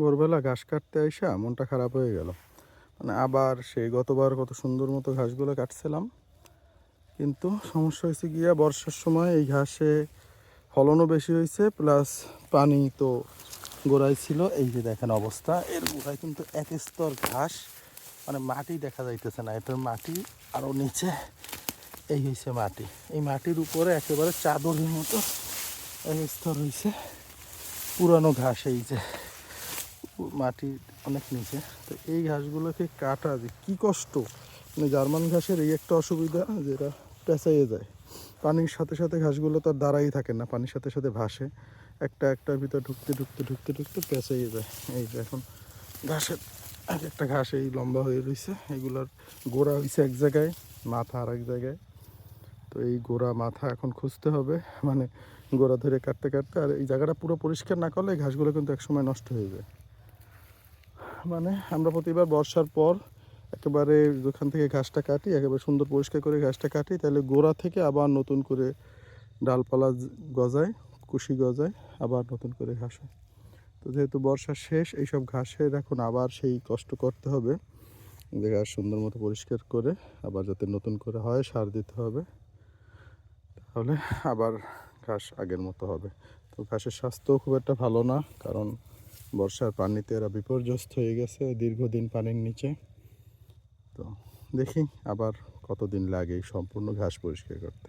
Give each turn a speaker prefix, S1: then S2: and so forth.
S1: ভোরবেলা ঘাস কাটতে আইসা মনটা খারাপ হয়ে গেল। মানে আবার সেই গতবার কত সুন্দর মতো ঘাসগুলো কাটছিলাম, কিন্তু সমস্যা হয়েছে গিয়া বর্ষার সময় এই ঘাসে ফলনও বেশি হয়েছে, প্লাস পানি তো গোড়ায় ছিল। এই যে দেখেন অবস্থা, এর গোড়ায় কিন্তু এক স্তর ঘাস, মানে মাটি দেখা যাইতেছে না, এটার মাটি আরও নিচে। এই হয়েছে মাটি, এই মাটির উপরে একেবারে চাদরের মতো এক স্তর হয়েছে পুরানো ঘাস। এই যে মাটি অনেক নিচে, তো এই ঘাসগুলোকে কাটা যে কী কষ্ট। মানে জার্মান ঘাসের এই একটা অসুবিধা, যেটা পেঁচাইয়ে যায় পানির সাথে সাথে। ঘাসগুলো তো আর দাঁড়াই থাকে না, পানির সাথে সাথে ভাসে, একটা একটার ভিতর ঢুকতে ঢুকতে ঢুকতে ঢুকতে পেঁচাইয়ে যায়। এই যে এখন ঘাসের এক একটা ঘাস এই লম্বা হয়ে রয়েছে, এগুলোর গোড়া হয়েছে এক জায়গায়, মাথা আর এক জায়গায়। তো এই গোড়া মাথা এখন খুঁজতে হবে, মানে গোড়া ধরে কাটতে কাটতে। আর এই জায়গাটা পুরো পরিষ্কার না করলে এই ঘাসগুলো কিন্তু একসময় নষ্ট হয়ে যায়। মানে আমরা প্রতিবার বর্ষার পর একেবারে যেখান থেকে ঘাসটা কাটি, একেবারে সুন্দর পরিষ্কার করে ঘাসটা কাটি, তাহলে গোড়া থেকে আবার নতুন করে ডালপালা গজায়, কুশি গজায়, আবার নতুন করে ঘাস হয়। তো যেহেতু বর্ষা শেষ, এইসব ঘাসের এখন আবার সেই কষ্ট করতে হবে যে ঘাস সুন্দর মতো পরিষ্কার করে আবার যাতে নতুন করে হয়, সার দিতে হবে, তাহলে আবার ঘাস আগের মতো হবে। তো ঘাসের স্বাস্থ্য খুব একটা ভালো না, কারণ বর্ষার পানিতে এরা বিপর্যস্ত হয়ে গেছে দীর্ঘদিন পানির নিচে। তো দেখি আবার কতদিন লাগে এই সম্পূর্ণ ঘাস পরিষ্কার করতে।